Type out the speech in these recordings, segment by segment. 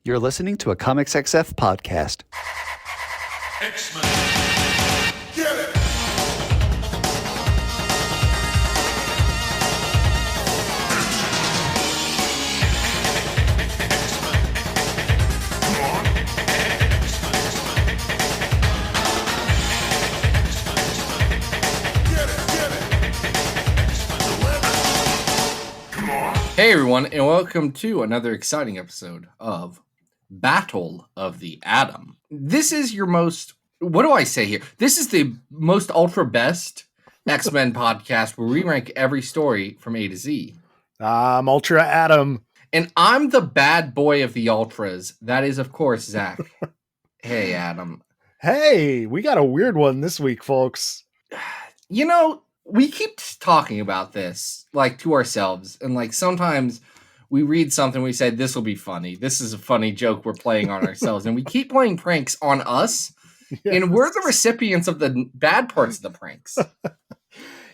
You're listening to a Comics XF podcast. X-Men. Get it! Hey everyone, and welcome to another exciting episode of Battle of the Atom. This is your most, what do I say here? This is the most ultra best X-Men podcast where we rank every story from A to Z. I'm Ultra Atom. And I'm the bad boy of the Ultras. That is, of course, Zach. Hey, Adam. Hey, we got a weird one this week, folks. You know, we keep talking about this, like, to ourselves, and, like, sometimes we read something, we say, this will be funny. This is a funny joke we're playing on ourselves, and we keep playing pranks on us, and we're the recipients of the bad parts of the pranks.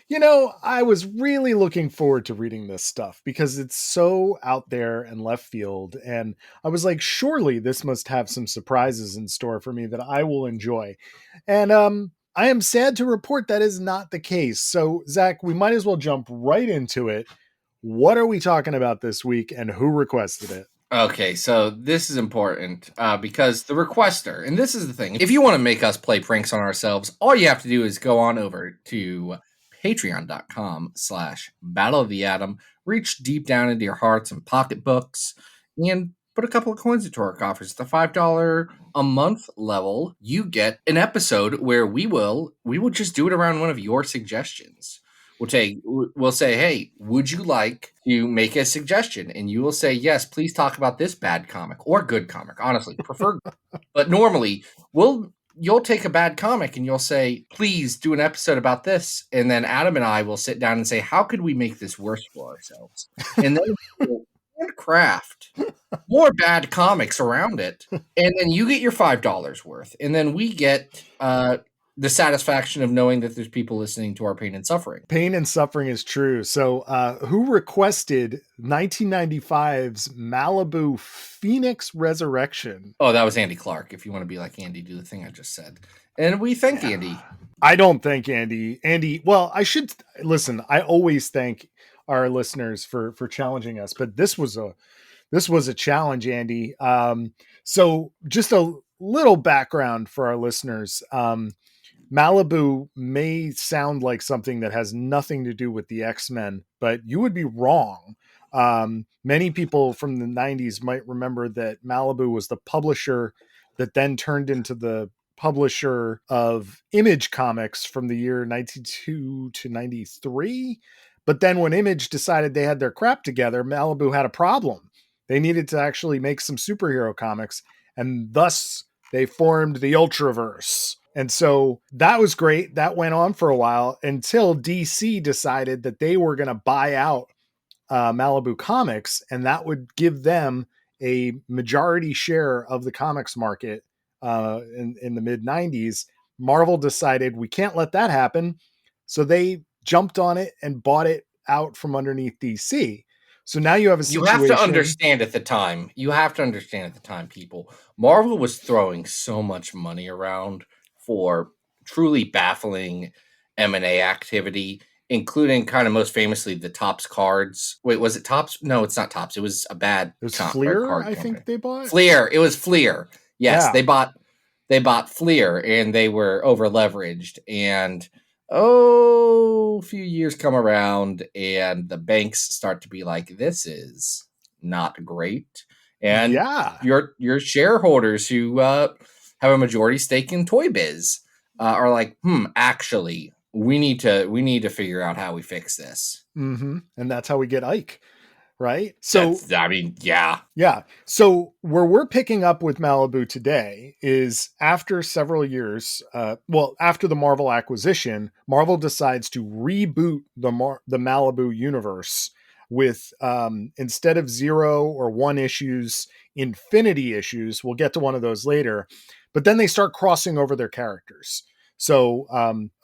You know, I was really looking forward to reading this stuff because it's so out there and left field, and I was like, surely this must have some surprises in store for me that I will enjoy. And, I am sad to report that is not the case. So, Zach, we might as well jump right into it. What are we talking about this week and who requested it? Okay, so this is important because the requester, and this is the thing, if you want to make us play pranks on ourselves, all you have to do is go on over to patreon.com/Battle of the Atom, reach deep down into your hearts and pocketbooks, and put a couple of coins into our coffers. At the $5 a month level, you get an episode where we will just do it around one of your suggestions. We'll say, hey, would you like to make a suggestion? And you will say, yes, please talk about this bad comic or good comic. Honestly, prefer. But normally, you'll take a bad comic and you'll say, please do an episode about this. And then Adam and I will sit down and say, how could we make this worse for ourselves? And then we'll craft more bad comics around it. And then you get your $5 worth. And then we get the satisfaction of knowing that there's people listening to our pain and suffering. Pain and suffering is true. So who requested 1995's Malibu Phoenix Resurrection? Oh, that was Andy Clark. If you want to be like Andy, do the thing I just said. And we thank Andy. I don't thank Andy. Well, I should listen. I always thank our listeners for challenging us, but this was a challenge, Andy. So just a little background for our listeners. Malibu may sound like something that has nothing to do with the X-Men, but you would be wrong. Many people from the 90s might remember that Malibu was the publisher that then turned into the publisher of Image Comics from the year 92 to 93. But then when Image decided they had their crap together, Malibu had a problem. They needed to actually make some superhero comics, and thus they formed the Ultraverse. And so that was great. That went on for a while until DC decided that they were going to buy out Malibu Comics, and that would give them a majority share of the comics market in the mid-90s. Marvel decided we can't let that happen, so they jumped on it and bought it out from underneath DC. So now you have a situation. You have to understand at the time, people, Marvel was throwing so much money around for truly baffling M&A activity, including kind of most famously the Topps cards. Wait, was it Topps? No, it's not Topps. It was a bad It was Fleer, card I company. think they bought. Fleer. It was Fleer. Yes, Yeah. They bought Fleer, and they were over leveraged. And a few years come around, and the banks start to be like, "This is not great." And your shareholders who have a majority stake in Toy Biz are like, actually, we need to figure out how we fix this. Mm-hmm. And that's how we get Ike. Right. So, yeah. So where we're picking up with Malibu today is after several years, after the Marvel acquisition, Marvel decides to reboot the Malibu universe with, instead of 0 or 1 issues, infinity issues. We'll get to one of those later, but then they start crossing over their characters. So,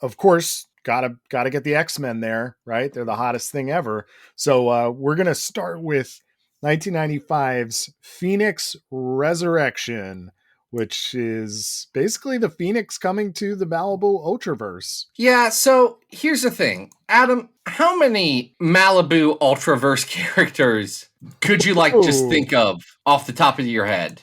of course, gotta get the X-Men there, right? They're the hottest thing ever. So we're gonna start with 1995's Phoenix Resurrection, which is basically the Phoenix coming to the Malibu Ultraverse. Yeah, so here's the thing. Adam, how many Malibu Ultraverse characters could you just think of off the top of your head?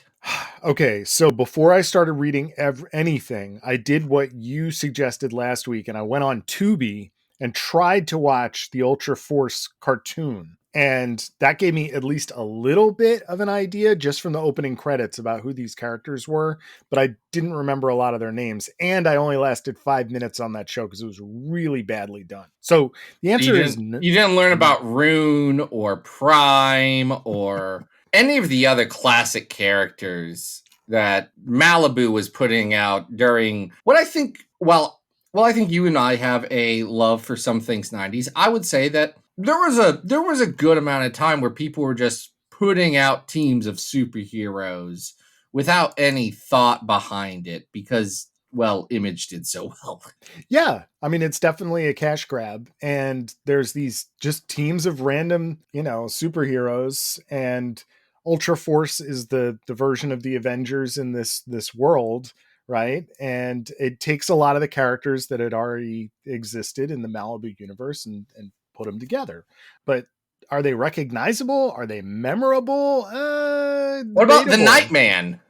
Okay, so before I started reading anything, I did what you suggested last week, and I went on Tubi and tried to watch the Ultra Force cartoon. And that gave me at least a little bit of an idea just from the opening credits about who these characters were, but I didn't remember a lot of their names. And I only lasted 5 minutes on that show because it was really badly done. So the answer is... You didn't learn about Rune or Prime or any of the other classic characters that Malibu was putting out during what I think, well, I think you and I have a love for some things 90s. I would say that there was a good amount of time where people were just putting out teams of superheroes without any thought behind it because, well, Image did so well. Yeah, I mean, it's definitely a cash grab, and there's these just teams of random, superheroes, and Ultra Force is the version of the Avengers in this world, right? And it takes a lot of the characters that had already existed in the Malibu universe and put them together. But are they recognizable? Are they memorable? What about the Nightman?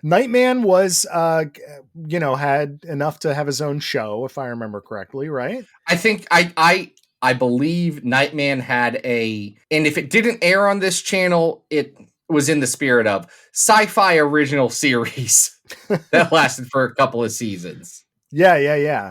Nightman was, had enough to have his own show, if I remember correctly, right? I think I believe Nightman had and if it didn't air on this channel, it was in the spirit of sci-fi original series that lasted for a couple of seasons. Yeah.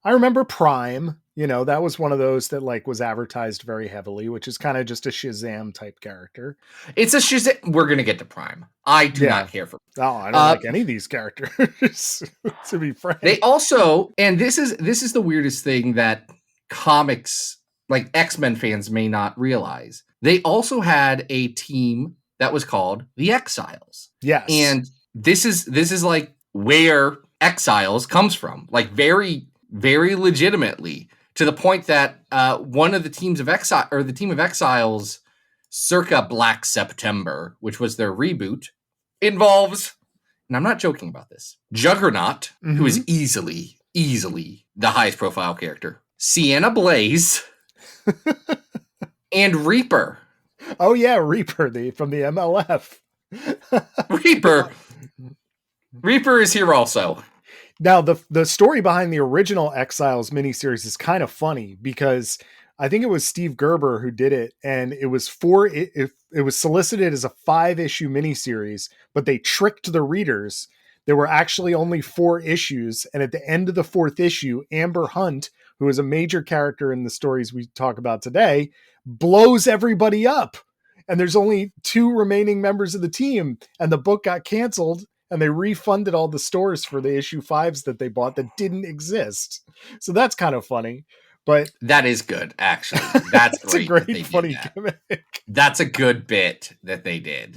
I remember Prime. That was one of those that was advertised very heavily, which is kind of just a Shazam type character. It's a Shazam. We're going to get to Prime. I do not care for. Oh, I don't like any of these characters, to be frank. They also, and this is the weirdest thing that comics, like X-Men fans, may not realize. They also had a team that was called the Exiles. Yes. And this is like where Exiles comes from, like very, very legitimately. To the point that one of the teams of Exile, or the team of Exiles, circa Black September, which was their reboot, involves, and I'm not joking about this, Juggernaut, who is easily the highest profile character, Sienna Blaze, and Reaper. Oh yeah, Reaper, from the MLF. Reaper is here also. Now, the story behind the original Exiles miniseries is kind of funny because I think it was Steve Gerber who did it, and it was it was solicited as a 5-issue miniseries, but they tricked the readers. There were actually only 4 issues, and at the end of the 4th issue, Amber Hunt, who is a major character in the stories we talk about today, blows everybody up. And there's only 2 remaining members of the team, and the book got canceled. And they refunded all the stores for the issue 5s that they bought that didn't exist. So that's kind of funny. But that is good, actually. That's a great funny gimmick. That's a good bit that they did.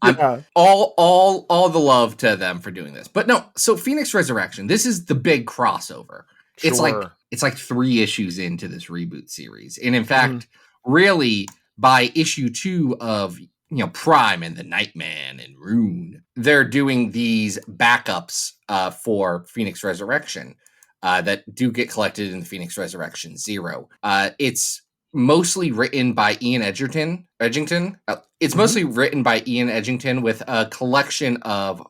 Yeah. All the love to them for doing this. But no, so Phoenix Resurrection, this is the big crossover. Sure. It's like 3 issues into this reboot series. And in fact, really by issue 2 of Prime and the Nightman and Rune, they're doing these backups for Phoenix Resurrection that do get collected in the Phoenix Resurrection Zero. It's mostly written by Ian Edgington. It's mostly written by Ian Edgington with a collection of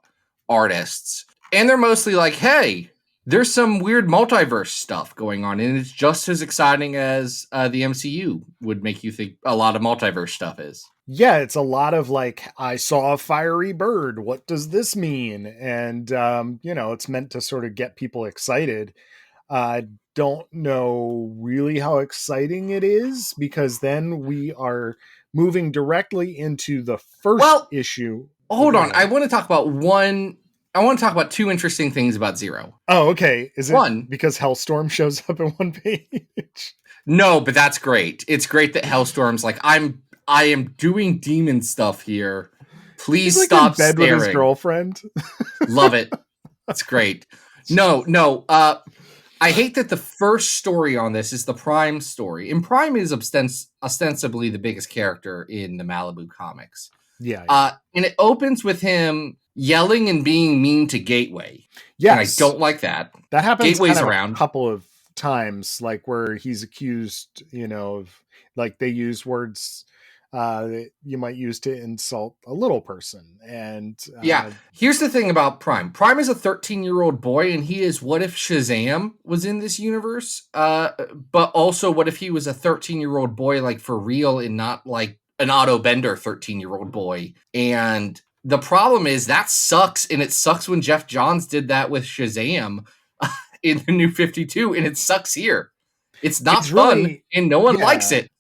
artists. And they're mostly like, hey, there's some weird multiverse stuff going on, and it's just as exciting as the MCU would make you think a lot of multiverse stuff is. Yeah, it's a lot of I saw a fiery bird. What does this mean? And, it's meant to sort of get people excited. I don't know really how exciting it is, because then we are moving directly into the first issue. Hold on. I want to talk about 2 interesting things about Zero. Oh, okay. Is it one because Hellstorm shows up in one page? No, but that's great. It's great that Hellstorm's like, I am doing demon stuff here. Please stop in bed staring. With his girlfriend. Love it. That's great. No. I hate that the first story on this is the Prime story. And Prime is ostensibly the biggest character in the Malibu comics. Yeah. And it opens with him yelling and being mean to Gateway. Yes. And I don't like that. That happens Gateway's kind of around. a couple of times, like where he's accused, of like they use words that you might use to insult a little person. And yeah, here's the thing about Prime. Prime is a 13-year-old boy, and he is what if Shazam was in this universe? But also, what if he was a 13-year-old boy, like for real, and not like an Otto Bender 13-year-old boy? And the problem is that sucks, and it sucks when Jeff Johns did that with Shazam in the New 52, and it sucks here. It's not fun, and no one likes it.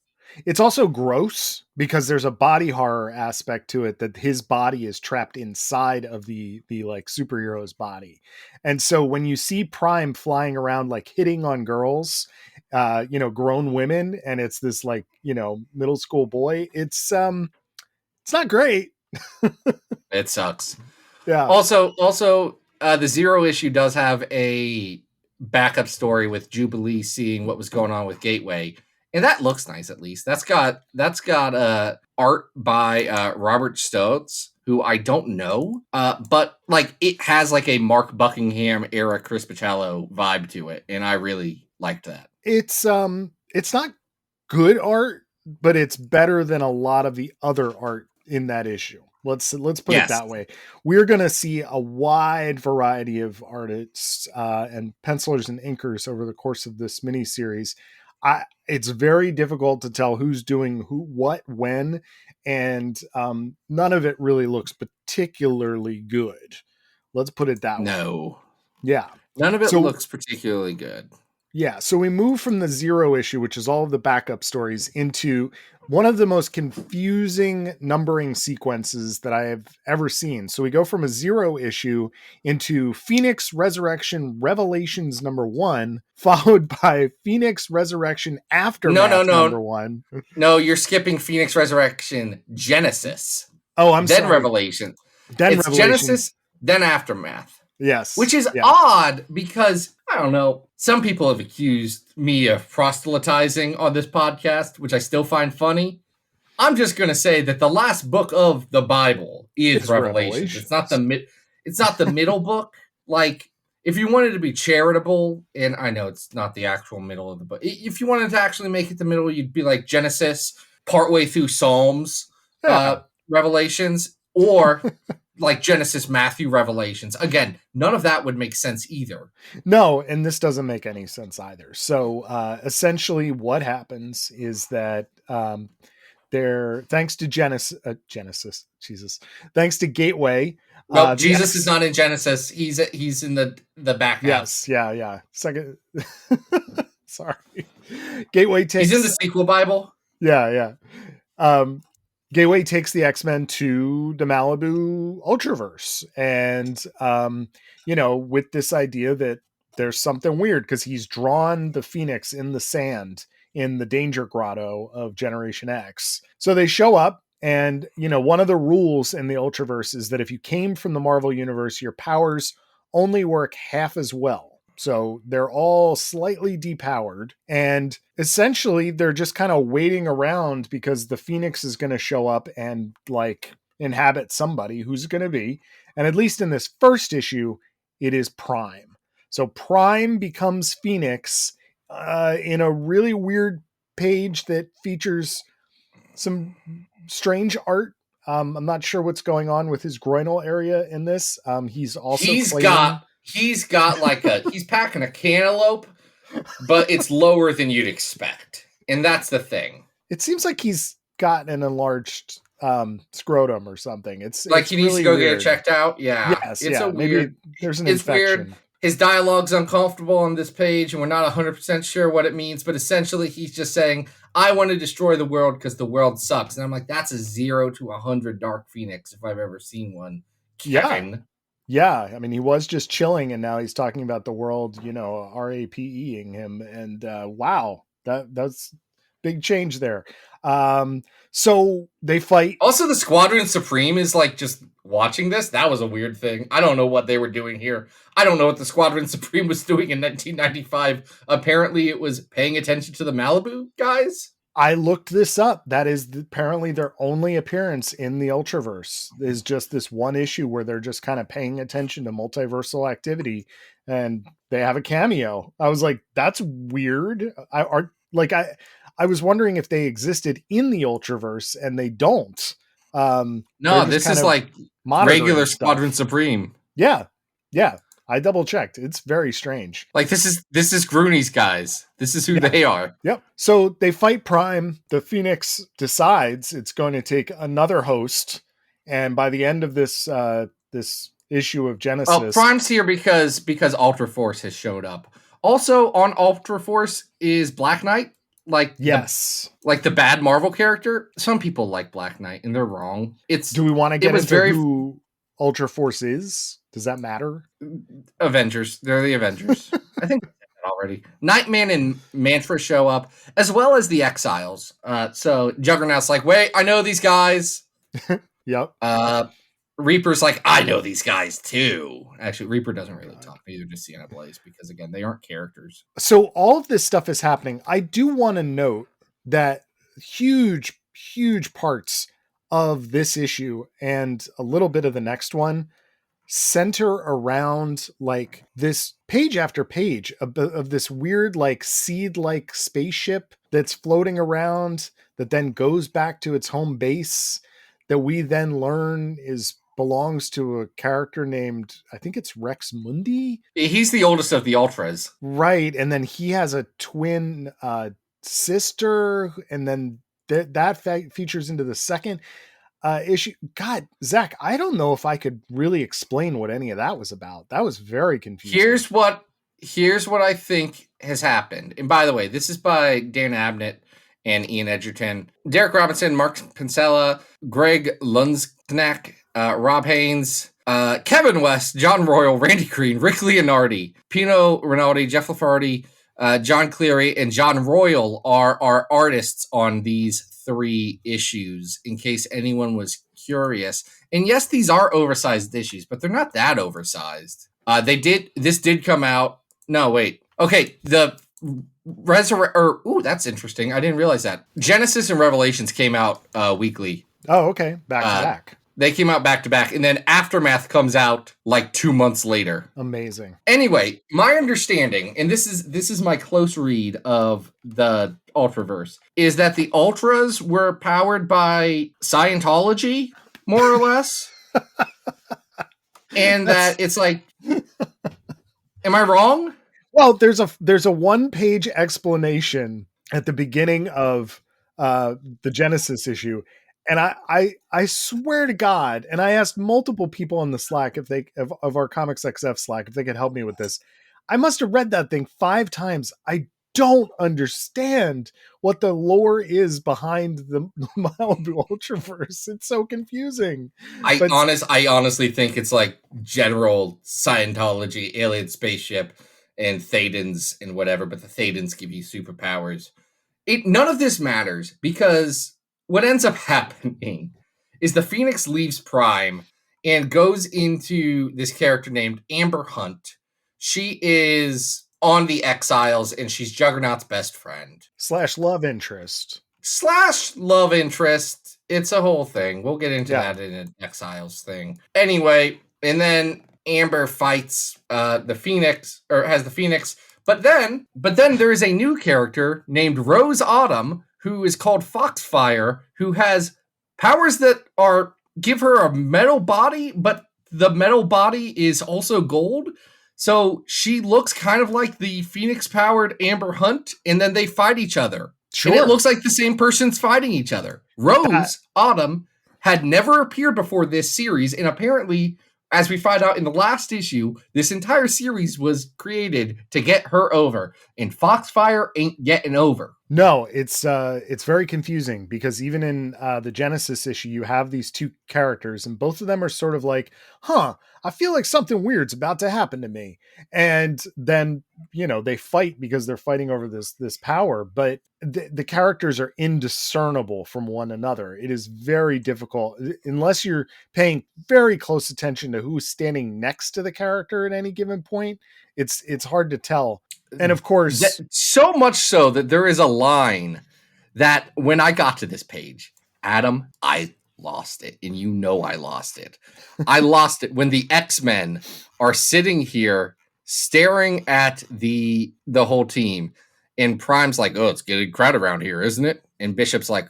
It's also gross because there's a body horror aspect to it, that his body is trapped inside of the like superhero's body. And so when you see Prime flying around, like hitting on girls, grown women, and it's this like, middle school boy, it's not great. It sucks. Yeah. Also, the Zero issue does have a backup story with Jubilee seeing what was going on with Gateway. And that looks nice, at least. That's got art by Robert Stokes, who I don't know, but like it has like a Mark Buckingham era Chris Picciello vibe to it, and I really liked that. It's not good art, but it's better than a lot of the other art in that issue. Let's put it that way. We're going to see a wide variety of artists and pencilers and inkers over the course of this miniseries. It's very difficult to tell who's doing what, when, and none of it really looks particularly good. Let's put it that way. No. Yeah. None of it looks particularly good. Yeah. So we move from the Zero issue, which is all of the backup stories, into one of the most confusing numbering sequences that I have ever seen. So we go from a Zero issue into Phoenix Resurrection Revelations #1, followed by Phoenix Resurrection Aftermath #1. No, you're skipping Phoenix Resurrection Genesis. Oh, I'm sorry. Then Revelation. It's Genesis, then Aftermath. Yes. Which is odd because, I don't know, some people have accused me of proselytizing on this podcast, which I still find funny. I'm just going to say that the last book of the Bible is Revelation. It's not the middle book. Like, if you wanted to be charitable, and I know it's not the actual middle of the book, if you wanted to actually make it the middle, you'd be like Genesis, partway through Psalms, Revelations, or like Genesis, Matthew, Revelations. Again, none of that would make sense either. No, and this doesn't make any sense either. So essentially what happens is that thanks to Genesis, thanks to Gateway. No, Jesus is not in Genesis. He's in the back half. Yes, yeah. Second. Sorry. Gateway takes... He's in the sequel Bible. Yeah. Gateway takes the X-Men to the Malibu Ultraverse. And, with this idea that there's something weird because he's drawn the Phoenix in the sand in the Danger Grotto of Generation X. So they show up, and, one of the rules in the Ultraverse is that if you came from the Marvel Universe, your powers only work half as well. So they're all slightly depowered, and essentially they're just kind of waiting around because the Phoenix is going to show up and like inhabit somebody. Who's it going to be? And at least in this first issue, it is Prime. So Prime becomes Phoenix in a really weird page that features some strange art. I'm not sure what's going on with his groinal area in this. He's got like he's packing a cantaloupe, but it's lower than you'd expect. And that's the thing. It seems like he's got an enlarged scrotum or something. It's he needs really to go weird. get it checked out. Yeah. Yes, it's a weird, maybe there's an infection. Weird. His dialogue's uncomfortable on this page, and we're not 100% sure what it means, but essentially he's just saying, I want to destroy the world because the world sucks. And I'm like, that's a 0 to 100 Dark Phoenix if I've ever seen one. Kevin. Yeah. I mean, he was just chilling, and now he's talking about the world, RAPEing him. And wow, that's big change there. So they fight. Also, the Squadron Supreme is like just watching this. That was a weird thing. I don't know what they were doing here. I don't know what the Squadron Supreme was doing in 1995. Apparently, it was paying attention to the Malibu guys. I looked this up. That is apparently their only appearance in the Ultraverse is just this one issue where they're just kind of paying attention to multiversal activity, and they have a cameo. I was like, that's weird. I was wondering if they existed in the Ultraverse, and they don't. No, this is like regular Squadron Supreme. Yeah. I double checked. It's very strange. Like this is Grooney's guys. This is who they are. Yep. So they fight Prime. The Phoenix decides it's going to take another host, and by the end of this this issue of Genesis, oh, Prime's here because Ultraforce has showed up. Also on Ultraforce is Black Knight. Like like the bad Marvel character. Some people like Black Knight, and they're wrong. Do we want to get into who Ultraforce is? Does that matter? Avengers. They're the Avengers. I think already. Nightman and Mantra show up, as well as the Exiles. So Juggernaut's like, wait, I know these guys. Yep. Reaper's like, I know these guys too. Actually, Reaper doesn't really talk. Neither does Sienna Blaze, because again, they aren't characters. So all of this stuff is happening. I do want to note that huge parts of this issue and a little bit of the next one center around like this page after page of this weird like seed-like spaceship that's floating around that then goes back to its home base that we then learn belongs to a character named, I think it's Rex Mundi. He's the oldest of the Ultras. Right. And then he has a twin sister, and then that features into the second issue. God, Zach, I don't know if I could really explain what any of that was about. That was very confusing. Here's what I think has happened. And by the way, this is by Dan Abnett and Ian Edgerton, Derek Robinson, Mark Pincella, Greg Lundsknack, Rob Haynes, Kevin West, John Royal, Randy Green, Rick Leonardi, Pino Rinaldi, Jeff Lafardi, John Cleary, and John Royal are artists on these 3 issues, in case anyone was curious. And yes, these are oversized issues, but they're not that oversized. This did come out. No, wait. Okay, the that's interesting. I didn't realize that. Genesis and Revelations came out weekly. Oh, okay. Back to back. They came out back to back, and then Aftermath comes out like 2 months later. Amazing. Anyway, my understanding, and this is my close read of the Ultraverse, is that the Ultras were powered by Scientology, more or less. And that it's like, am I wrong? Well, there's a 1-page explanation at the beginning of the Genesis issue. And I swear to God, and I asked multiple people on the Slack of our Comics XF Slack if they could help me with this. I must have read that thing 5 times. I don't understand what the lore is behind the Malibu Ultraverse. It's so confusing. I honestly think it's like general Scientology, alien spaceship, and Thadans and whatever, but the Thadans give you superpowers. None of this matters, because what ends up happening is the Phoenix leaves Prime and goes into this character named Amber Hunt. She is on the Exiles, and she's Juggernaut's best friend. / love interest. / love interest. It's a whole thing. We'll get into that in an Exiles thing. Anyway, and then Amber fights the Phoenix, or has the Phoenix. But then there is a new character named Rose Autumn, who is called Foxfire, who has powers that give her a metal body, but the metal body is also gold. So she looks kind of like the Phoenix-powered Amber Hunt, and then they fight each other. Sure. And it looks like the same person's fighting each other. Rose Autumn had never appeared before this series, and apparently, as we find out in the last issue, this entire series was created to get her over, and Foxfire ain't getting over. No, it's very confusing because even in the Genesis issue, you have these two characters, and both of them are sort of like, "Huh, I feel like something weird's about to happen to me," and then they fight because they're fighting over this power, but the characters are indiscernible from one another. It is very difficult unless you're paying very close attention to who's standing next to the character at any given point. It's hard to tell. And of course, so much so that there is a line that when I got to this page, Adam, I lost it. And I lost it. I lost it when the X-Men are sitting here staring at the whole team. And Prime's like, oh, it's getting crowded around here, isn't it? And Bishop's like,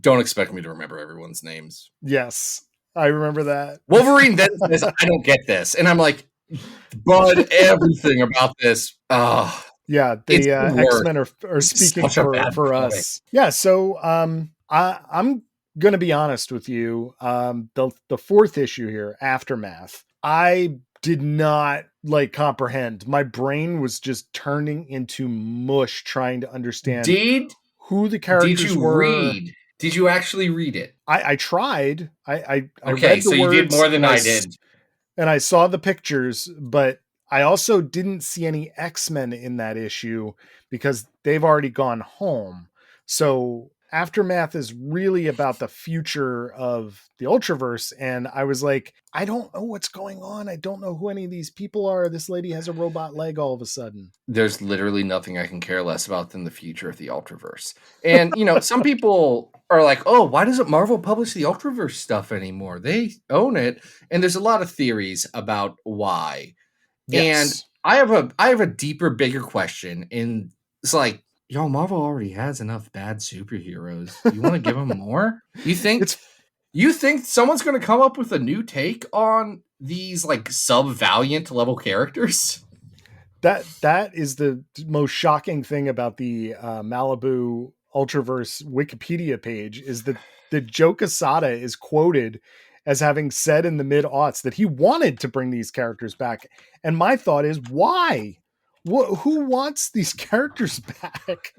don't expect me to remember everyone's names. yes, I remember that. Wolverine then says, I don't get this. And I'm like, bud, everything about this. Yeah, the X-Men are speaking for us. Yeah, so I'm going to be honest with you. The fourth issue here, Aftermath, I did not comprehend. My brain was just turning into mush trying to understand who the characters were. Did you actually read it? I tried. I okay, read the so words, you did more than I did. And I saw the pictures, but I also didn't see any X-Men in that issue because they've already gone home. So Aftermath is really about the future of the Ultraverse. And I was like, I don't know what's going on. I don't know who any of these people are. This lady has a robot leg all of a sudden. There's literally nothing I can care less about than the future of the Ultraverse. And, some people are like, oh, why doesn't Marvel publish the Ultraverse stuff anymore? They own it. And there's a lot of theories about why. Yes. And I have a deeper, bigger question. And it's like, Marvel already has enough bad superheroes. You want to give them more? You think someone's going to come up with a new take on these sub-Valiant level characters? That is the most shocking thing about the Malibu Ultraverse Wikipedia page is that the Joe Quesada is quoted as having said in the mid-aughts that he wanted to bring these characters back. And my thought is, why? Who wants these characters back?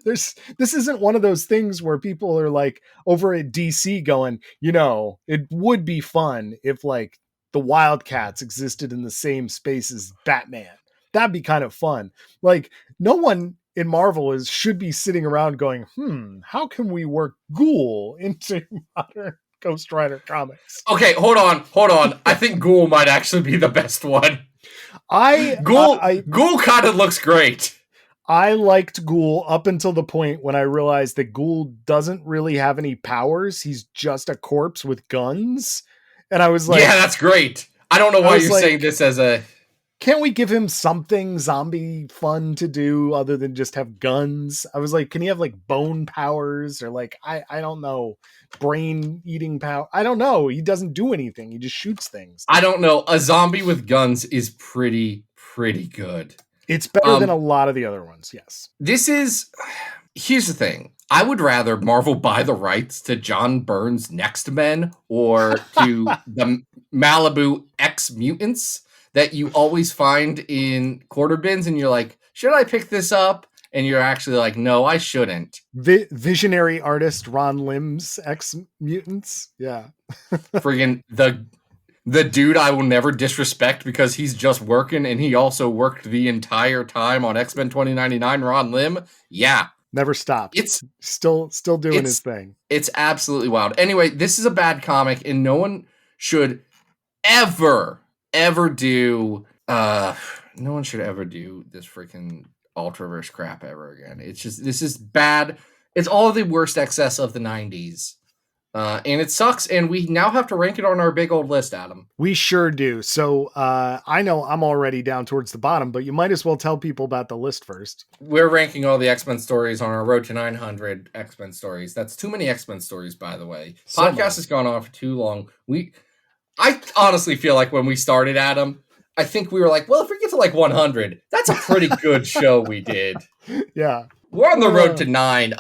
This isn't one of those things where people are over at DC going, it would be fun if the Wildcats existed in the same space as Batman. That'd be kind of fun. No one in Marvel should be sitting around going, how can we work Ghoul into modern Ghost Rider comics? Okay, hold on. I think Ghoul might actually be the best one. Ghoul kind of looks great. I liked Ghoul up until the point when I realized that Ghoul doesn't really have any powers. He's just a corpse with guns. And I was like, yeah, that's great. I don't know why you're saying this as a... Can't we give him something zombie fun to do other than just have guns? I was like, can he have bone powers or I don't know, brain eating power? I don't know. He doesn't do anything. He just shoots things. I don't know. A zombie with guns is pretty good. It's better than a lot of the other ones. Yes. Here's the thing. I would rather Marvel buy the rights to John Byrne's Next Men or to the Malibu X Mutants that you always find in quarter bins. And you're like, should I pick this up? And you're actually like, no, I shouldn't. Visionary artist Ron Lim's X Mutants. Yeah. Friggin' the dude I will never disrespect because he's just working and he also worked the entire time on X-Men 2099, Ron Lim. Yeah. Never stopped. It's still doing his thing. It's absolutely wild. Anyway, this is a bad comic and no one should ever do no one should ever do this freaking Ultraverse crap ever again. This is bad. It's all the worst excess of the 90s. And it sucks, and we now have to rank it on our big old list, Adam. We sure do. So I know I'm already down towards the bottom, but you might as well tell people about the list first. We're ranking all the X-Men stories on our road to 900 X-Men stories. That's too many X-Men stories, by the way. Podcast has gone on for too long. I honestly feel like when we started, Adam, I think we were like, well, if we get to 100, that's a pretty good show we did. Yeah. We're on the road to 9.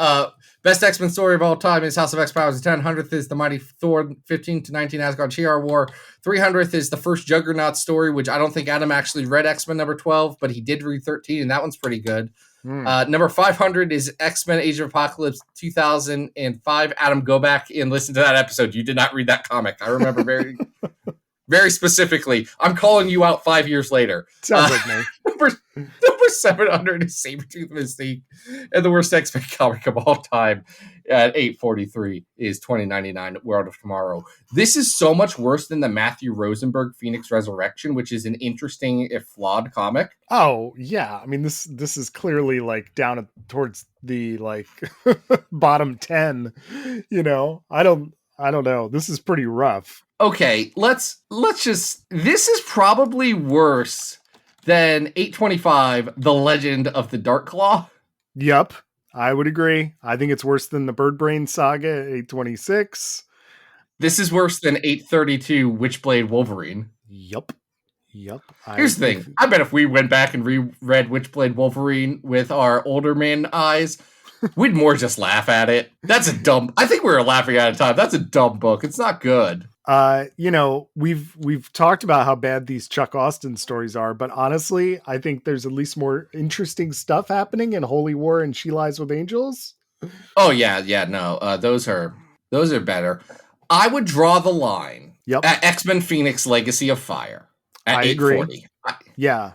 Best X-Men story of all time is House of X Powers 10. 100th is the Mighty Thor 15 to 19 Asgard Shi'ar War. 300th is the first Juggernaut story, which I don't think Adam actually read X-Men number 12, but he did read 13, and that one's pretty good. Number 500 is X-Men Age of Apocalypse 2005. Adam, go back and listen to that episode. You did not read that comic. I remember very, very specifically. I'm calling you out 5 years later. Sounds like me. Number 700 is Sabretooth Mystique. And the worst X-Men comic of all time at 843 is 2099 World of Tomorrow. This is so much worse than the Matthew Rosenberg Phoenix Resurrection, which is an interesting, if flawed, comic. Oh, yeah. I mean, this is clearly like down towards the like bottom 10, you know. I don't know. This is pretty rough. Okay, let's just, this is probably worse than 825, The Legend of the Dark Claw. Yep, I would agree. I think it's worse than the Bird Brain Saga at 826. This is worse than 832, Witchblade Wolverine. Yep. Here's the thing. I bet if we went back and reread Witchblade Wolverine with our older man eyes, we'd more just laugh at it. That's a dumb, I think we were laughing at a time. That's a dumb book. It's not good. You know, we've talked about how bad these Chuck Austin stories are, but honestly, I think there's at least more interesting stuff happening in Holy War and She Lies with Angels. Oh yeah, no, those are better. I would draw the line at X-Men Phoenix Legacy of Fire at 840. Yeah,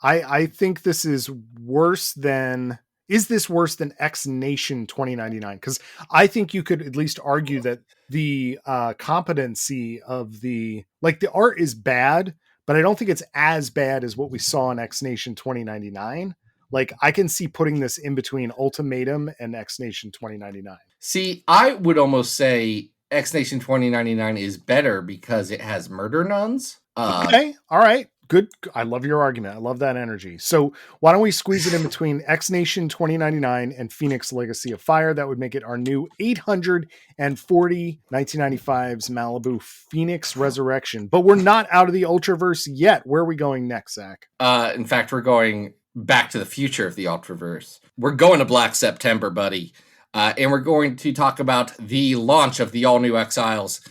I think this is worse than. Is this worse than X Nation 2099? Because I think you could at least argue that the competency of the art is bad, but I don't think it's as bad as what we saw in X Nation 2099. Like, I can see putting this in between Ultimatum and X Nation 2099. See, I would almost say X Nation 2099 is better because it has murder nuns. Okay, all right. Good. I love your argument. I love that energy. So why don't we squeeze it in between X Nation 2099 and Phoenix Legacy of Fire? That would make it our new 840 1995's Malibu Phoenix Resurrection. But we're not out of the Ultraverse yet. Where are we going next, Zach? In fact, we're going back to the future of the Ultraverse. We're going to Black September, buddy. And we're going to talk about the launch of the all-new Exiles.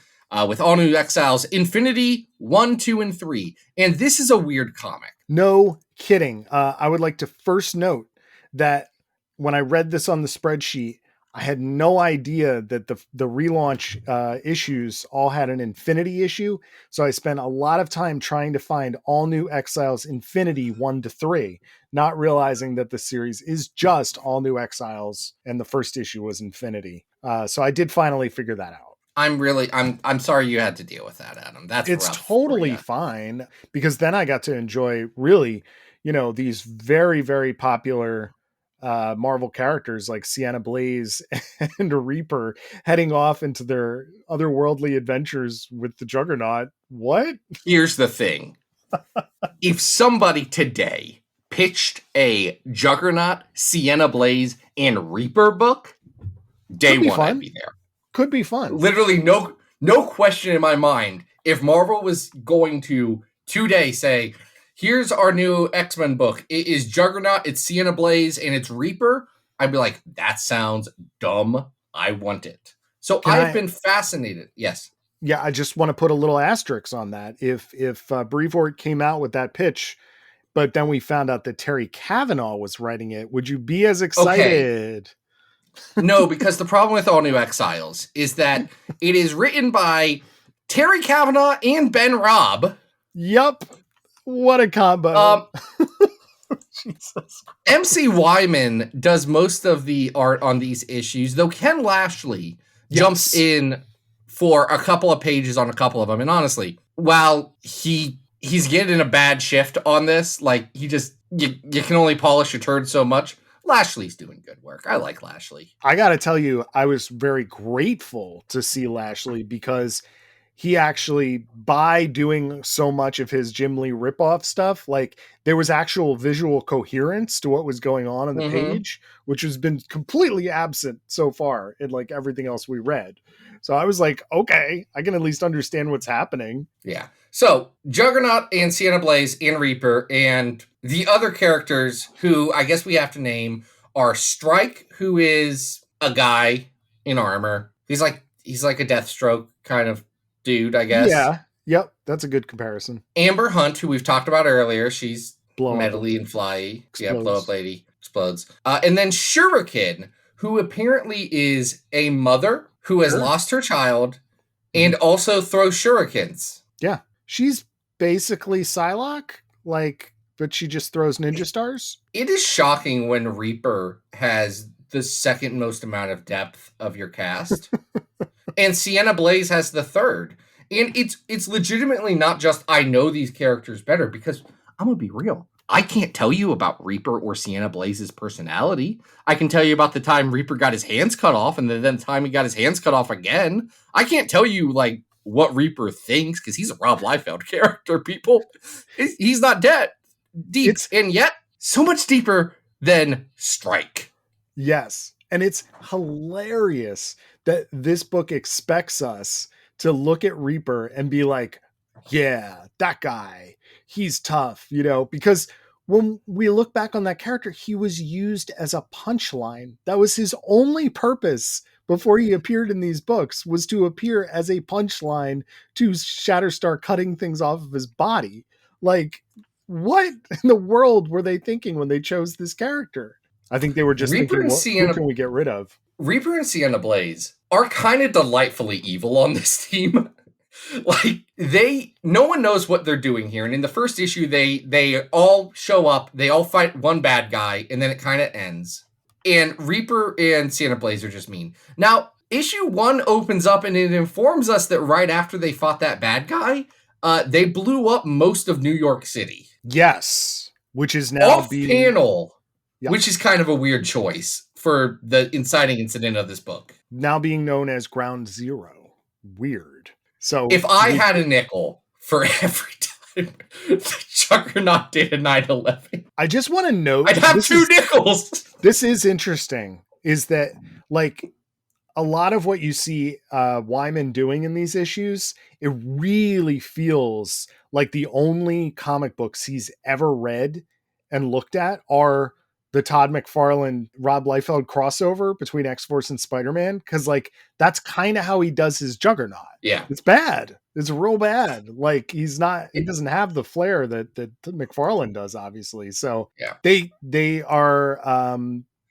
With All New Exiles Infinity 1, 2, and 3. And this is a weird comic. No kidding. I would like to first note that when I read this on the spreadsheet, I had no idea that the relaunch issues all had an Infinity issue. So I spent a lot of time trying to find All New Exiles Infinity 1 to 3, not realizing that the series is just All New Exiles and the first issue was Infinity. So I did finally figure that out. I'm sorry you had to deal with that, Adam. It's totally fine, because then I got to enjoy really, you know, these very, very popular Marvel characters like Sienna Blaze and Reaper heading off into their otherworldly adventures with the Juggernaut. What? Here's the thing. If somebody today pitched a Juggernaut, Sienna Blaze, and Reaper book, day one, I'd be there. Could be fun. Literally no question in my mind. If Marvel was going to today say, here's our new X-Men book. It is Juggernaut, it's Sienna Blaze, and it's Reaper. I'd be like, that sounds dumb. I want it. So I've been fascinated. Yes. Yeah, I just want to put a little asterisk on that. If Brevoort came out with that pitch, but then we found out that Terry Kavanagh was writing it, would you be as excited? Okay. No, because the problem with All New Exiles is that it is written by Terry Kavanagh and Ben Robb. Yup. What a combo. Jesus Christ. MC Wyman does most of the art on these issues, though Ken Lashley jumps in for a couple of pages on a couple of them. And honestly, while he's getting a bad shift on this, like you can only polish your turd so much. Lashley's doing good work. I like Lashley. I got to tell you, I was very grateful to see Lashley, because he actually, by doing so much of his Jim Lee ripoff stuff, like there was actual visual coherence to what was going on the page, which has been completely absent so far in like everything else we read. So I was like, okay, I can at least understand what's happening. Yeah. So Juggernaut and Sienna Blaze and Reaper and the other characters who I guess we have to name are Strike, who is a guy in armor. He's like a Deathstroke kind of dude, I guess. Yeah. Yep. That's a good comparison. Amber Hunt, who we've talked about earlier. She's blow metally and flyy. Yeah, blow up lady. explodes. And then Shuriken, who apparently is a mother who has lost her child and also throws shurikens. Yeah. She's basically Psylocke, like, but she just throws ninja stars. It is shocking when Reaper has the second most amount of depth of your cast. And Sienna Blaze has the third. And it's legitimately not just I know these characters better, because I'm gonna be real. I can't tell you about Reaper or Sienna Blaze's personality. I can tell you about the time Reaper got his hands cut off, and then the time he got his hands cut off again. I can't tell you like what Reaper thinks, because he's a Rob Liefeld character, people. He's not dead deep, and yet so much deeper than Strike. Yes. And it's hilarious that this book expects us to look at Reaper and be like, yeah, that guy, he's tough, you know, because when we look back on that character, he was used as a punchline. That was his only purpose before he appeared in these books, was to appear as a punchline to Shatterstar cutting things off of his body. Like, what in the world were they thinking when they chose this character? I think they were just thinking, who can we get rid of? Reaper and Sienna Blaze are kind of delightfully evil on this team. Like, no one knows what they're doing here. And in the first issue, they all show up, they all fight one bad guy, and then it kind of ends. And Reaper and Sienna Blaze are just mean. Now, issue 1 opens up and it informs us that right after they fought that bad guy, they blew up most of New York City. Yes. Which is now off-panel. Yep. Which is kind of a weird choice for the inciting incident of this book. Now being known as Ground Zero. Weird. So if I had a nickel for every time the Juggernaut did a 9/11, I just want to note, I'd have two nickels. This is interesting, is that like a lot of what you see Wyman doing in these issues, it really feels like the only comic books he's ever read and looked at are the Todd McFarlane, Rob Liefeld crossover between X-Force and Spider-Man. Cause like, that's kind of how he does his Juggernaut. Yeah. It's bad. It's real bad. Like he doesn't have the flair that McFarlane does, obviously. So yeah. they are,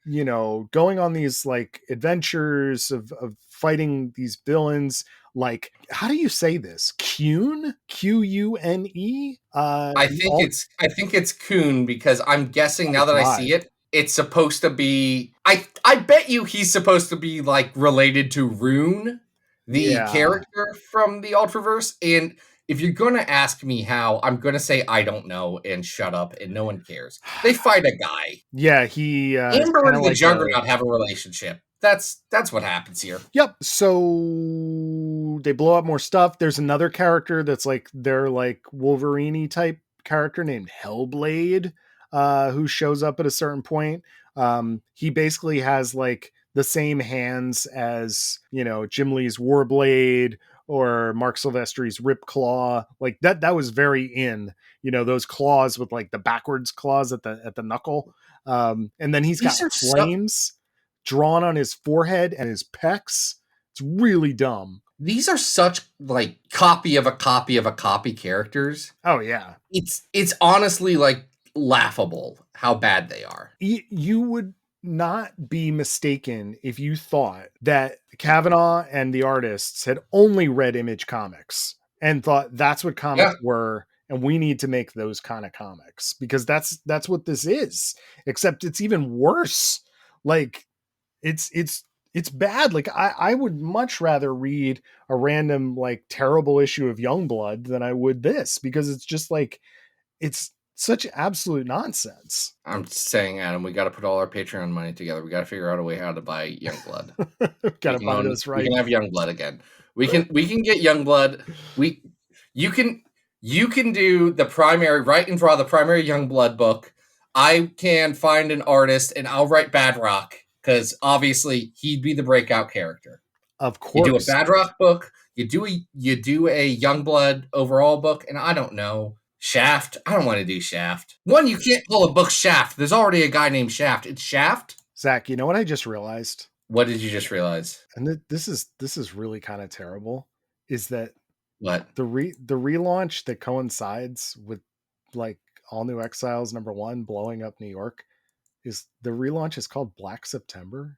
you know, going on these like adventures of fighting these villains. Like, how do you say this? Qune? Qune? I think it's Coon, because I'm guessing now that I see it, it's supposed to be. I bet you he's supposed to be like related to Rune, the character from the Ultraverse. And if you're gonna ask me how, I'm gonna say I don't know and shut up, and no one cares. They fight a guy. Yeah, he Amber and the Juggernaut have a relationship. That's what happens here. Yep. So they blow up more stuff. There's another character that's like their like Wolverine type character named Hellblade, who shows up at a certain point. He basically has like the same hands as, you know, Jim Lee's Warblade or Mark Silvestri's Ripclaw. Like that was very in, you know, those claws with like the backwards claws at the knuckle. And then he's got flames drawn on his forehead and his pecs. It's really dumb. These are such like copy of a copy of a copy characters. Oh yeah. It's honestly like laughable how bad they are. You would not be mistaken if you thought that Kavanaugh and the artists had only read Image Comics and thought that's what comics were, and we need to make those kind of comics, because that's what this is, except it's even worse. Like it's bad. Like I would much rather read a random like terrible issue of Youngblood than I would this, because it's just like, it's such absolute nonsense. I'm saying, Adam, we got to put all our Patreon money together. We got to figure out a way how to buy Youngblood. Got to buy this right. We can have Youngblood again. We can get Youngblood. You can do the primary, write and draw the primary Youngblood book. I can find an artist and I'll write Badrock, because obviously he'd be the breakout character. Of course. You do a Badrock book, you do a Youngblood overall book, and I don't know, Shaft. I don't want to do Shaft. One, you can't call a book Shaft. There's already a guy named Shaft. It's Shaft. Zach, you know what I just realized? What did you just realize? And this is really kind of terrible. Is that what the relaunch that coincides with like All New Exiles #1 blowing up New York is the relaunch is called Black September.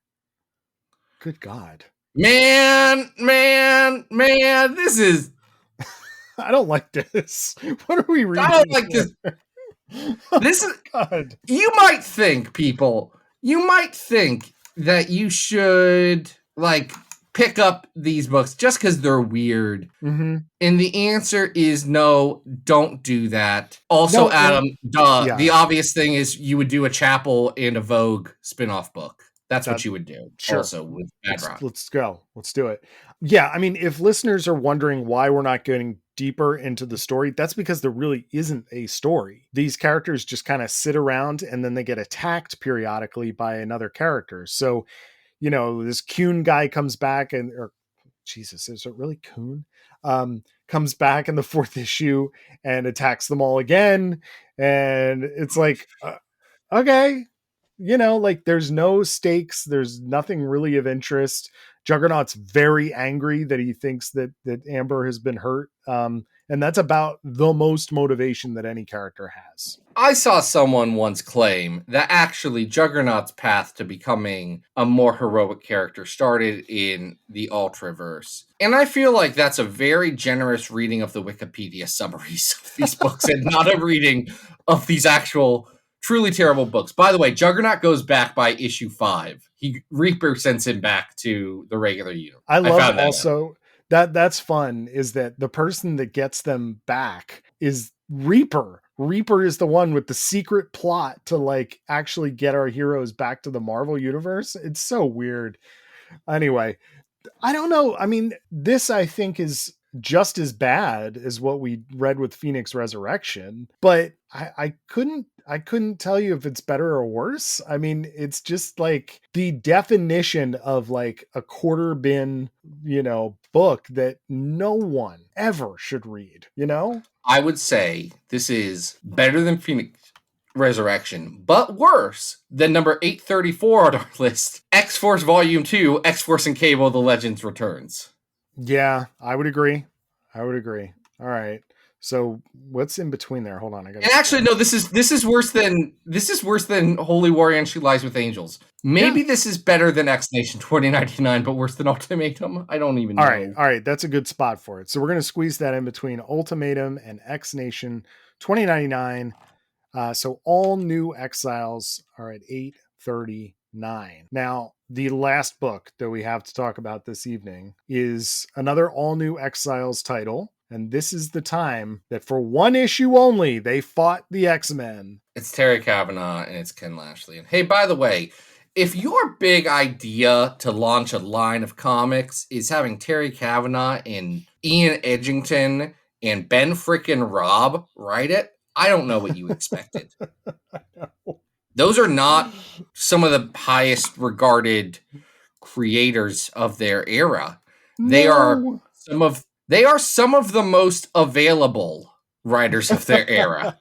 Good God. Man, this is. I don't like this. What are we reading? I don't like this. Oh, This is. God. You might think, people, that you should like pick up these books just because they're weird. Mm-hmm. And the answer is no, don't do that. Also, No, Adam, duh. yeah. The obvious thing is you would do a Chapel and a Vogue spin-off book. That's what you would do. Sure. Also with Bad Rock. Let's go. Let's do it. Yeah, I mean, if listeners are wondering why we're not getting deeper into the story, that's because there really isn't a story. These characters just kind of sit around and then they get attacked periodically by another character. So, this Kuhn guy comes back or Jesus, is it really Kuhn? Comes back in the 4th issue and attacks them all again. And it's like, okay, like there's no stakes. There's nothing really of interest. Juggernaut's very angry that he thinks that Amber has been hurt. And that's about the most motivation that any character has. I saw someone once claim that actually Juggernaut's path to becoming a more heroic character started in the Ultraverse. And I feel like that's a very generous reading of the Wikipedia summaries of these books and not a reading of these actual truly terrible books. By the way, Juggernaut goes back by issue 5. Reaper sends him back to the regular universe. I love also that's fun is that the person that gets them back is Reaper. Reaper is the one with the secret plot to like actually get our heroes back to the Marvel universe. It's so weird. Anyway, I don't know. I mean, this I think is just as bad as what we read with Phoenix Resurrection, but I couldn't tell you if it's better or worse. I mean, it's just like the definition of like a quarter bin, book that no one ever should read, I would say this is better than Phoenix Resurrection, but worse than number 834 on our list, X-Force Volume 2, X-Force and Cable, The Legends Returns. Yeah, I would agree. All right. So what's in between there? Hold on. And actually, no, this is worse than Holy Warrior and She Lies with Angels. Maybe this is better than X Nation 2099, but worse than Ultimatum. I don't even know. All right. That's a good spot for it. So we're going to squeeze that in between Ultimatum and X Nation 2099. So all new Exiles are at 839. Now, the last book that we have to talk about this evening is another all new Exiles title. And this is the time that for one issue only, they fought the X-Men. It's Terry Kavanagh and it's Ken Lashley. And hey, by the way, if your big idea to launch a line of comics is having Terry Kavanagh and Ian Edgington and Ben frickin' Robb write it, I don't know what you expected. Those are not some of the highest regarded creators of their era. They are some of the most available writers of their era.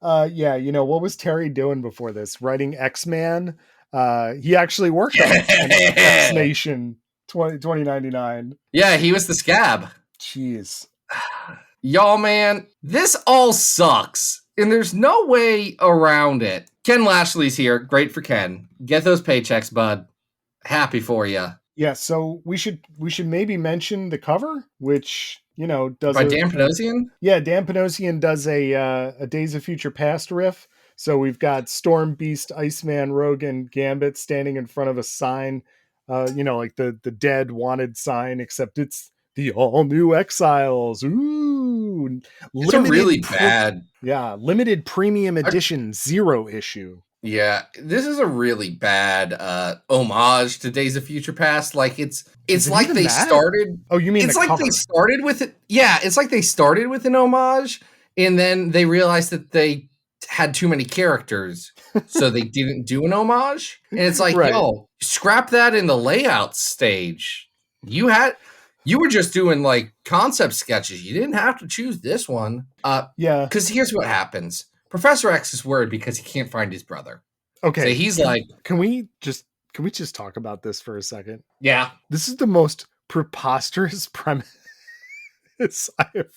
What was Terry doing before this? Writing X-Man? He actually worked on X Nation 2099. Yeah, he was the scab. Jeez. Y'all, man, this all sucks. And there's no way around it. Ken Lashley's here. Great for Ken. Get those paychecks, bud. Happy for you. Yeah, so we should maybe mention the cover, which does by Dan Panosian. Yeah, Dan Panosian does a Days of Future Past riff. So we've got Storm, Beast, Iceman, Rogue, and Gambit standing in front of a sign, like the dead wanted sign, except it's the all new Exiles. Ooh, it's a really bad, limited premium edition 0 issue. Yeah, this is a really bad homage to Days of Future Past. Like it's like they started. Oh, you mean it's like they started with it? Yeah, it's like they started with an homage, and then they realized that they had too many characters, so they didn't do an homage. And it's like, yo, scrap that in the layout stage. You were just doing like concept sketches. You didn't have to choose this one. Because here's what happens. Professor X is worried because he can't find his brother. Okay. So he's like, Can we just talk about this for a second? Yeah. This is the most preposterous premise I have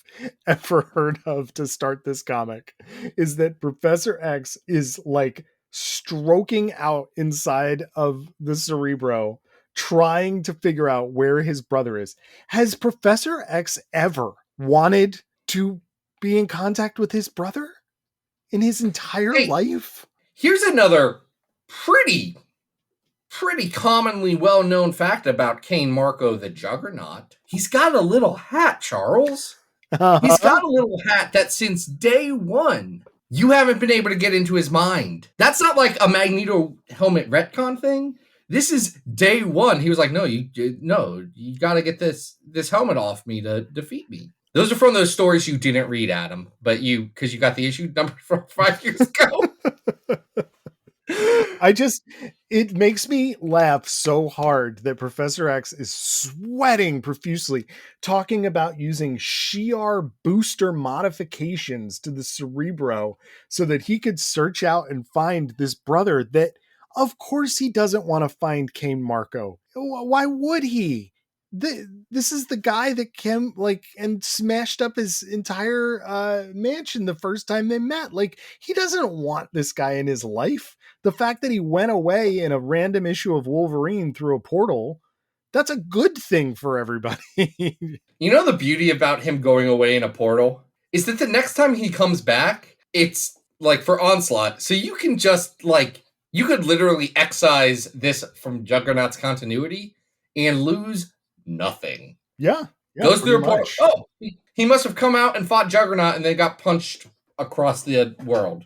ever heard of to start this comic, is that Professor X is like stroking out inside of the Cerebro, trying to figure out where his brother is. Has Professor X ever wanted to be in contact with his brother in his entire Hey, life? Here's another pretty commonly well-known fact about Kane Marco the Juggernaut. He's got a little hat, Charles. He's got a little hat that since day one, you haven't been able to get into his mind. That's not like a Magneto helmet retcon thing. This is day one. He was like, no, you got to get this helmet off me to defeat me. Those are from those stories you didn't read, Adam, but because you got the issue number from 5 years ago. It makes me laugh so hard that Professor X is sweating profusely, talking about using Shi'ar booster modifications to the Cerebro so that he could search out and find this brother that, of course, he doesn't want to find Kane Marco. Why would he? This is the guy that came and smashed up his entire mansion the first time they met. Like, he doesn't want this guy in his life. The fact that he went away in a random issue of Wolverine through a portal, that's a good thing for everybody. You know, the beauty about him going away in a portal is that the next time he comes back, it's like for Onslaught. So you can just you could literally excise this from Juggernaut's continuity and lose nothing. Yeah. Goes through a portal. Oh, he must have come out and fought Juggernaut and then got punched across the world.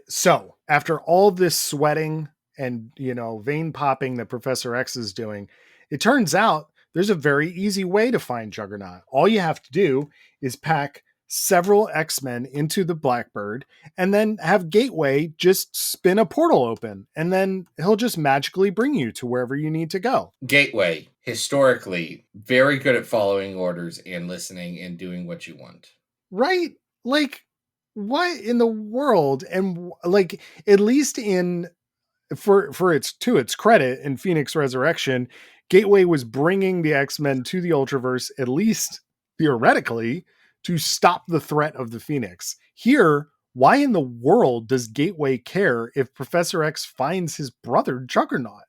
So after all this sweating and, vein popping that Professor X is doing, it turns out there's a very easy way to find Juggernaut. All you have to do is pack several X-Men into the Blackbird and then have Gateway just spin a portal open, and then he'll just magically bring you to wherever you need to go. Gateway, historically, very good at following orders and listening and doing what you want. Right? Like, what in the world? And at least for its credit in Phoenix Resurrection, Gateway was bringing the X-Men to the Ultraverse, at least theoretically, to stop the threat of the Phoenix. Here, why in the world does Gateway care if Professor X finds his brother Juggernaut?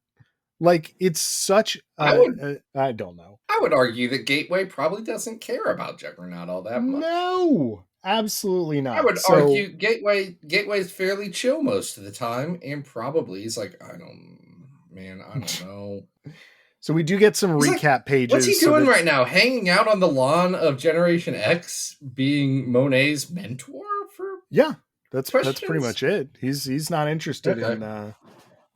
Like, it's such I don't know. I would argue that Gateway probably doesn't care about Juggernaut all that much. No, absolutely not. I would argue Gateway's fairly chill most of the time, and probably is like, I don't know. So we do get some recap pages. What's he doing right now? Hanging out on the lawn of Generation X, being Monet's mentor for? Yeah, that's pretty much it. He's not interested in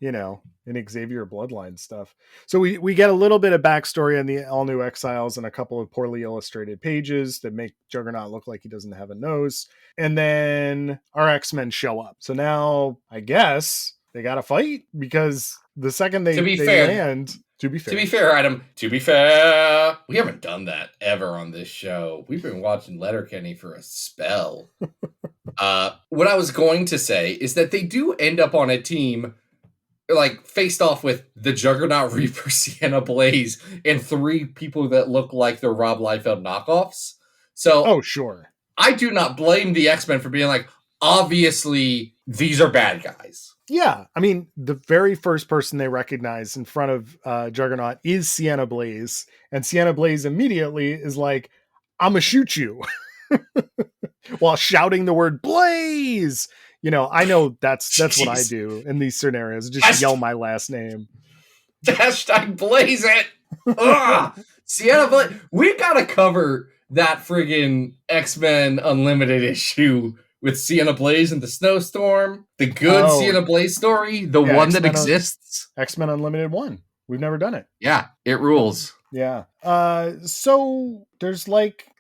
in Xavier Bloodline stuff. So we get a little bit of backstory on the all new Exiles and a couple of poorly illustrated pages that make Juggernaut look like he doesn't have a nose. And then our X-Men show up. So now I guess they got to fight, because the second they land. To be fair, Adam. To be fair, we haven't done that ever on this show. We've been watching Letterkenny for a spell. What I was going to say is that they do end up on a team faced off with the Juggernaut, Reaper, Sienna Blaze, and 3 people that look like they're Rob Liefeld knockoffs. So, sure. I do not blame the X-Men for being obviously these are bad guys. Yeah, I mean, the very first person they recognize in front of Juggernaut is Sienna Blaze, and Sienna Blaze immediately is like, "I'm gonna shoot you," while shouting the word "Blaze." I know that's what I do in these scenarios. Just yell my last name. #Blaze it. Sienna Blaze. We gotta cover that friggin' X-Men Unlimited issue with Sienna Blaze and the Snowstorm, the good Sienna Blaze story, the one that exists. X-Men Unlimited 1. We've never done it. Yeah, it rules. Yeah. So there's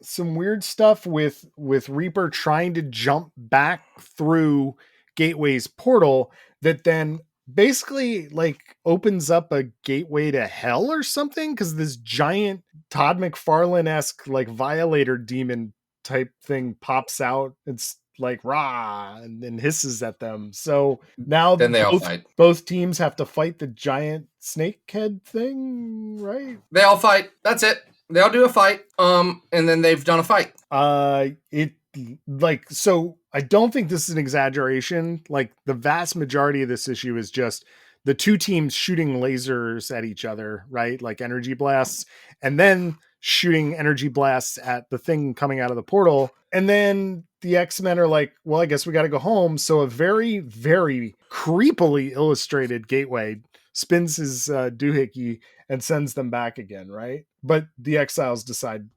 some weird stuff with Reaper trying to jump back through Gateway's portal that then basically opens up a gateway to hell or something, because this giant Todd McFarlane-esque Violator demon type thing pops out. It's rah, and then hisses at them. So now then they all fight. Both teams have to fight the giant snakehead thing, right? They all fight. That's it. They all do a fight. And then they've done a fight. So I don't think this is an exaggeration. Like the vast majority of this issue is just the two teams shooting lasers at each other, right? Like energy blasts, and then shooting energy blasts at the thing coming out of the portal. And then the X-Men are like, well, I guess we got to go home. So a very, very creepily illustrated Gateway spins his doohickey and sends them back again, right? But the Exiles decide,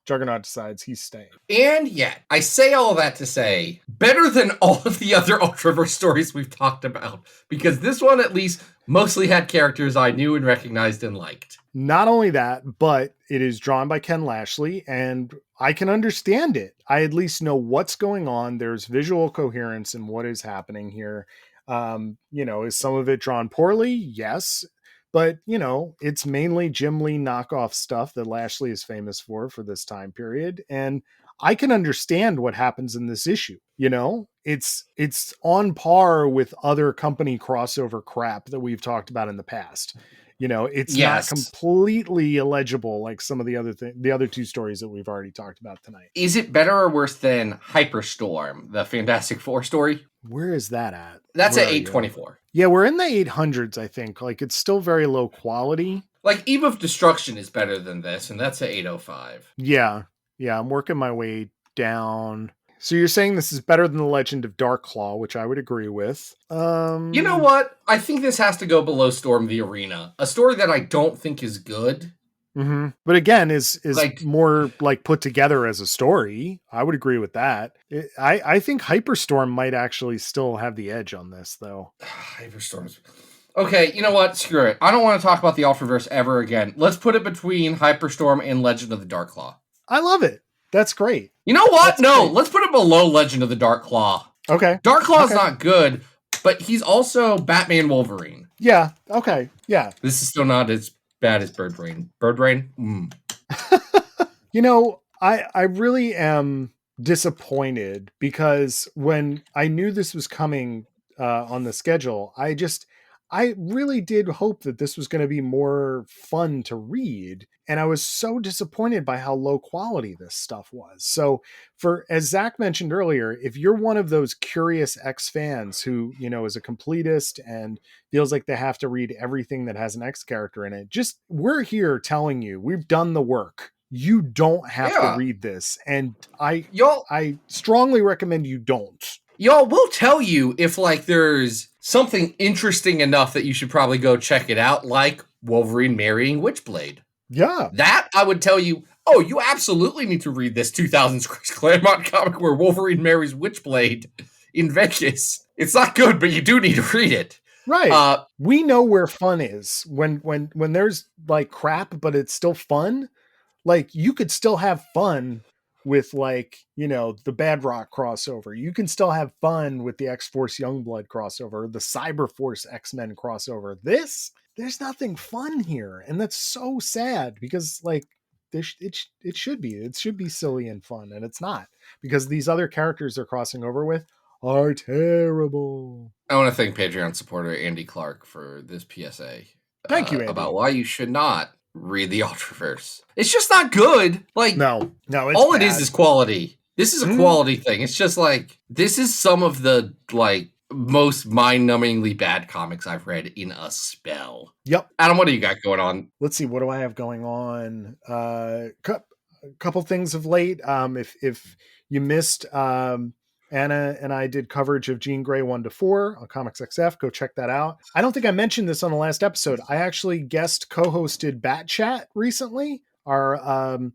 Juggernaut decides he's staying. And yet, I say all that to say, better than all of the other Ultraverse stories we've talked about, because this one at least mostly had characters I knew and recognized and liked. Not only that, but it is drawn by Ken Lashley, and I can understand it. I at least know what's going on. There's visual coherence in what is happening here. Is some of it drawn poorly? Yes. But, it's mainly Jim Lee knockoff stuff that Lashley is famous for this time period. And I can understand what happens in this issue. It's on par with other company crossover crap that we've talked about in the past. It's not completely illegible like some of the other two stories that we've already talked about tonight. Is it better or worse than Hyperstorm, the Fantastic Four story? Where is that at? That's at 824. Yeah, we're in the 800s, I think. Like, it's still very low quality. Like, Eve of Destruction is better than this, and that's at 805. Yeah, I'm working my way down. So you're saying this is better than The Legend of Darkclaw, which I would agree with. You know what? I think this has to go below Storm the Arena. A story that I don't think is good. Mm-hmm. But again, is like, more like put together as a story. I would agree with that. I think Hyperstorm might actually still have the edge on this, though. Hyperstorm's... Okay, you know what? Screw it. I don't want to talk about the Ultraverse ever again. Let's put it between Hyperstorm and Legend of the Darkclaw. I love it. That's great. You know what? That's no, great. Let's put it below Legend of the Darkclaw. Okay. Darkclaw's not good, but he's also Batman Wolverine. Yeah. Okay. Yeah. This is still not as bad as Bird Brain. Bird Brain? I really am disappointed because when I knew this was coming on the schedule, I really did hope that this was going to be more fun to read. And I was so disappointed by how low quality this stuff was. So as Zach mentioned earlier, if you're one of those curious X fans who, is a completist and feels like they have to read everything that has an X character in it, we're here telling you, we've done the work. You don't have to read this. And I strongly recommend you don't. Y'all, we'll tell you if there's something interesting enough that you should probably go check it out, like Wolverine marrying Witchblade. Yeah. That I would tell you, you absolutely need to read this 2000s Chris Claremont comic where Wolverine marries Witchblade in Vegas. It's not good, but you do need to read it. Right. We know where fun is. When there's crap, but it's still fun. You could still have fun with the Bad Rock crossover. You can still have fun with the X-Force Youngblood crossover, the Cyberforce X-Men crossover. There's nothing fun here. And that's so sad because it should be silly and fun. And it's not, because these other characters they're crossing over with are terrible. I want to thank Patreon supporter Andy Clark for this PSA. Thank you, Andy. About why you should not read the Ultraverse. It's just not good. No, it's all bad. It is quality. This is a quality thing. It's just this is some of the most mind-numbingly bad comics I've read in a spell. Yep. Adam, what do you got going on? Let's see. What do I have going on? A couple things of late. If you missed, Anna and I did coverage of Jean Grey 1-4 on Comics XF. Go check that out. I don't think I mentioned this on the last episode. I actually guest co-hosted Bat Chat recently, our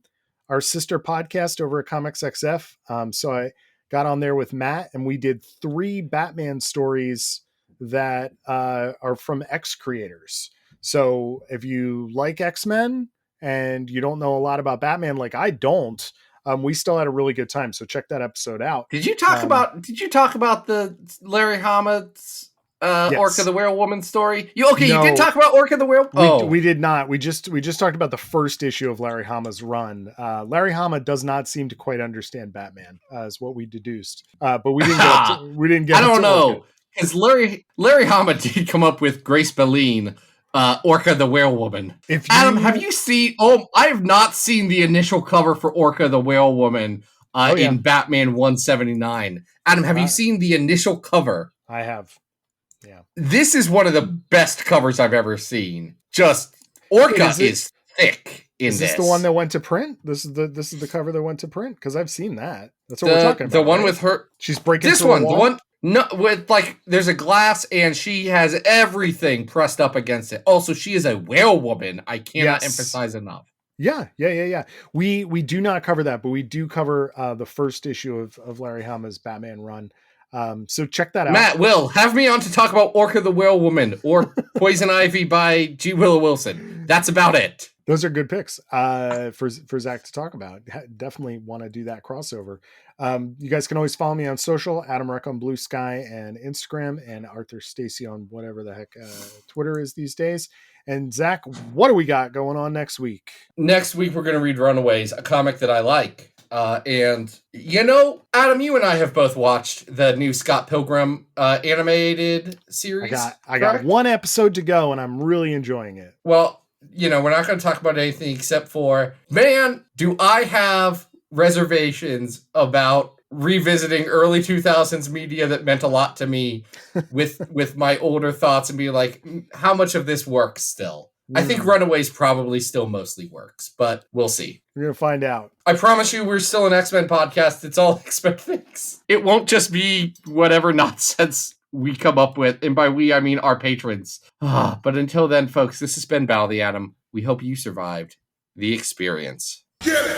sister podcast over at Comics XF. So I got on there with Matt and we did 3 Batman stories that are from X creators. So if you like X-Men and you don't know a lot about Batman, like I don't, we still had a really good time. So check that episode out. Did you talk about the Larry Hama's yes. Orca the Werewolf story? You did talk about Orca the Werewolf? We did not. We just talked about the first issue of Larry Hama's run. Larry Hama does not seem to quite understand Batman, is what we deduced. But we didn't get. I don't know, because Larry Hama did come up with Grace Belline, Orca the Werewolf. Adam, have you seen? I have not seen the initial cover for Orca the Werewolf yeah. in Batman 179. Adam, have you seen the initial cover? I have. Yeah. This is one of the best covers I've ever seen. Just Orca is thick in this. Is this the one that went to print? This is the cover that went to print? Because I've seen that. That's what we're talking about. The one right? with her. She's breaking this through one. the wall? The one. No, with like there's a glass and she has everything pressed up against it. Also, she is a whale woman. I cannot emphasize enough. Yeah. We do not cover that, but we do cover the first issue of Larry Hama's Batman run. So check that out. Matt, Will, have me on to talk about Orca the Whale Woman or Poison Ivy by G. Willow Wilson. That's about it. Those are good picks for Zach to talk about. Definitely want to do that crossover. You guys can always follow me on social, Adam Reck on Blue Sky and Instagram, and Arthur Stacy on whatever the heck Twitter is these days. And Zach, what do we got going on next week? Next week, we're going to read Runaways, a comic that I like. And, you know, Adam, you and I have both watched the new Scott Pilgrim animated series. I got one episode to go, and I'm really enjoying it. Well, you know, we're not going to talk about anything except for, man, do I have reservations about revisiting early 2000s media that meant a lot to me with my older thoughts and be like, how much of this works still? I think Runaways probably still mostly works, but we'll see. We're going to find out. I promise you we're still an X-Men podcast. It's all X-Men things. It won't just be whatever nonsense we come up with. And by we, I mean our patrons. But until then, folks, this has been Battle of the Atom. We hope you survived the experience. Get it!